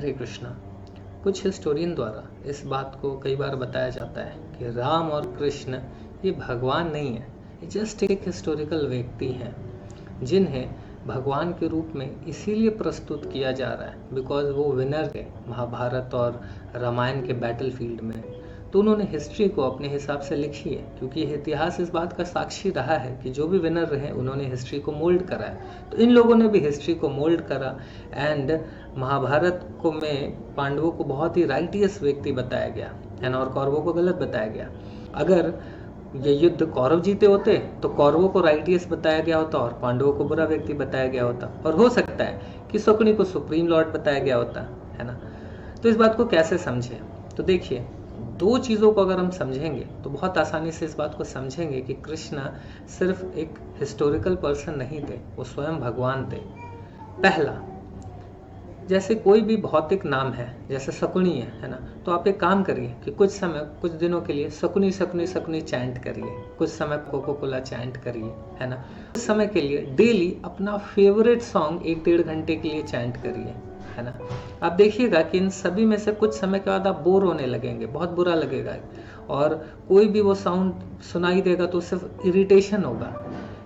हरे कृष्णा। कुछ हिस्टोरियन द्वारा इस बात को कई बार बताया जाता है कि राम और कृष्ण ये भगवान नहीं है, ये जस्ट एक हिस्टोरिकल व्यक्ति हैं जिन्हें भगवान के रूप में इसीलिए प्रस्तुत किया जा रहा है बिकॉज वो विनर थे महाभारत और रामायण के बैटल फील्ड में। तो उन्होंने हिस्ट्री को अपने हिसाब से लिखी है, क्योंकि इतिहास इस बात का साक्षी रहा है कि जो भी विनर रहे उन्होंने हिस्ट्री को मोल्ड करा है। तो इन लोगों ने भी हिस्ट्री को मोल्ड करा एंड महाभारत को में पांडवों को बहुत ही राइटियस व्यक्ति बताया गया है ना, और कौरवों को गलत बताया गया। अगर ये युद्ध कौरव जीते होते तो कौरवों को राइटियस बताया गया होता और पांडवों को बुरा व्यक्ति बताया गया होता, और हो सकता है कि शकुनी को सुप्रीम लॉर्ड बताया गया होता है ना। तो इस बात को कैसे समझें? तो देखिए, दो चीज़ों को अगर हम समझेंगे तो बहुत आसानी से इस बात को समझेंगे कि कृष्ण सिर्फ एक हिस्टोरिकल पर्सन नहीं थे, वो स्वयं भगवान थे। पहला, जैसे कोई भी भौतिक नाम है, जैसे शकुनी है ना, तो आप एक काम करिए कि कुछ समय कुछ दिनों के लिए शकुनी शकुनी शकुनी चैंट करिए, कुछ समय कोको कोला चैंट करिए, है ना। कुछ समय के लिए डेली अपना फेवरेट सॉन्ग 1-1.5 घंटे के लिए चैंट करिए, है ना। आप देखिएगा कि इन सभी में से कुछ समय के बाद आप बोर होने लगेंगे, बहुत बुरा लगेगा, और कोई भी वो साउंड सुनाई देगा तो सिर्फ इरिटेशन होगा।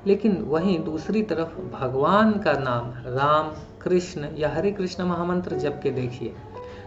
लेकिन वहीं दूसरी तरफ भगवान का नाम राम, कृष्ण या हरे कृष्ण महामंत्र जप के देखिए,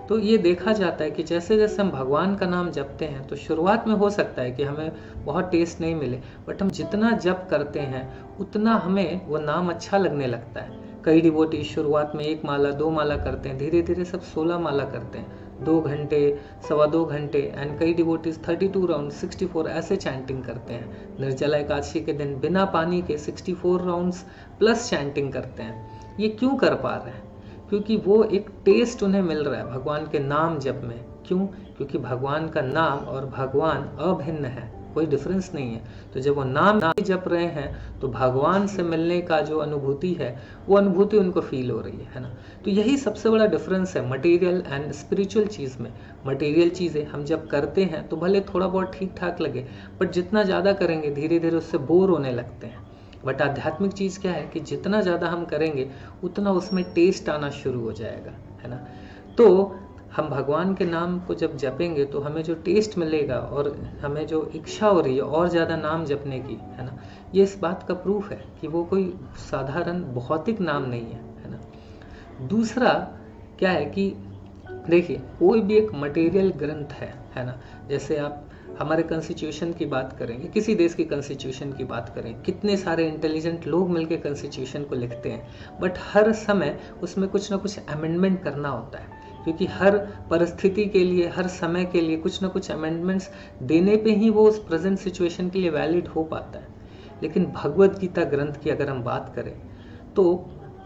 तो ये देखा जाता है कि जैसे जैसे हम भगवान का नाम जपते हैं तो शुरुआत में हो सकता है कि हमें बहुत टेस्ट नहीं मिले, बट हम जितना जप करते हैं उतना हमें वो नाम अच्छा लगने लगता है। कई डिवोटी शुरुआत में 1 माला 2 माला करते हैं, धीरे धीरे सब 16 माला करते हैं, 2 घंटे 2.25 घंटे, एंड कई डिवोटीज 32 राउंड 64 ऐसे चैंटिंग करते हैं। निर्जला एकादशी के दिन बिना पानी के 64 राउंड्स प्लस चैंटिंग करते हैं। ये क्यों कर पा रहे हैं? क्योंकि वो एक टेस्ट उन्हें मिल रहा है भगवान के नाम जप में। क्यों? क्योंकि भगवान का नाम और भगवान अभिन्न है, कोई डिफरेंस नहीं है। तो जब वो नाम जप रहे हैं तो भगवान से मिलने का जो अनुभूति है वो अनुभूति उनको फील हो रही है ना। तो यही सबसे बड़ा डिफरेंस है मटेरियल एंड स्पिरिचुअल चीज़ में। मटेरियल चीज़ें हम जब करते हैं तो भले थोड़ा बहुत ठीक ठाक लगे, बट जितना ज़्यादा करेंगे धीरे धीरे उससे बोर होने लगते हैं। बट आध्यात्मिक चीज़ क्या है कि जितना ज़्यादा हम करेंगे उतना उसमें टेस्ट आना शुरू हो जाएगा, है ना। तो हम भगवान के नाम को जब जपेंगे तो हमें जो टेस्ट मिलेगा और हमें जो इच्छा हो रही है और ज़्यादा नाम जपने की, है ना, ये इस बात का प्रूफ है कि वो कोई साधारण भौतिक नाम नहीं है ना। दूसरा क्या है कि देखिए, कोई भी एक मटेरियल ग्रंथ है ना। जैसे आप हमारे कॉन्स्टिट्यूशन की बात करेंगे, किसी देश की कॉन्स्टिट्यूशन की बात करें, कितने सारे इंटेलिजेंट लोग मिलकर कॉन्स्टिट्यूशन को लिखते हैं, बट हर समय उसमें कुछ ना कुछ अमेंडमेंट करना होता है, क्योंकि हर परिस्थिति के लिए, हर समय के लिए कुछ ना कुछ अमेंडमेंट्स देने पे ही वो उस प्रेजेंट सिचुएशन के लिए वैलिड हो पाता है। लेकिन भगवद गीता ग्रंथ की अगर हम बात करें तो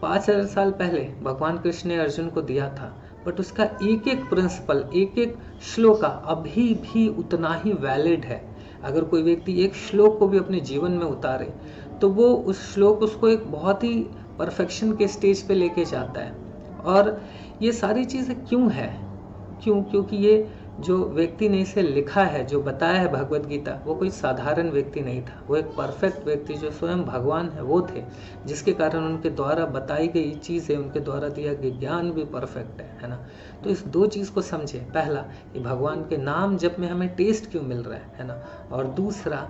5000 साल पहले भगवान कृष्ण ने अर्जुन को दिया था, बट उसका एक एक प्रिंसिपल, एक एक श्लोक अभी भी उतना ही वैलिड है। अगर कोई व्यक्ति एक श्लोक को भी अपने जीवन में उतारे तो वो उस श्लोक उसको एक बहुत ही परफेक्शन के स्टेज पे लेके जाता है। और ये सारी चीज़ें क्यों है? क्योंकि ये जो व्यक्ति ने इसे लिखा है, जो बताया है भगवद गीता, वो कोई साधारण व्यक्ति नहीं था, वो एक परफेक्ट व्यक्ति जो स्वयं भगवान है वो थे, जिसके कारण उनके द्वारा बताई गई चीज़ें, उनके द्वारा दिया गया ज्ञान भी परफेक्ट है ना। तो इस दो चीज़ को समझे, पहला कि भगवान के नाम जप में हमें टेस्ट क्यों मिल रहा है ना, और दूसरा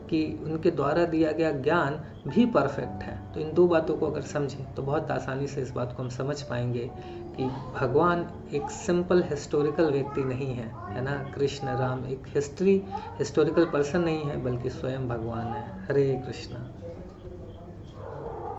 कि उनके द्वारा दिया गया ज्ञान भी परफेक्ट है। तो इन दो बातों को अगर समझें तो बहुत आसानी से इस बात को हम समझ पाएंगे कि भगवान एक सिंपल हिस्टोरिकल व्यक्ति नहीं है ना। कृष्ण राम एक हिस्टोरिकल पर्सन नहीं है, बल्कि स्वयं भगवान है। हरे कृष्णा।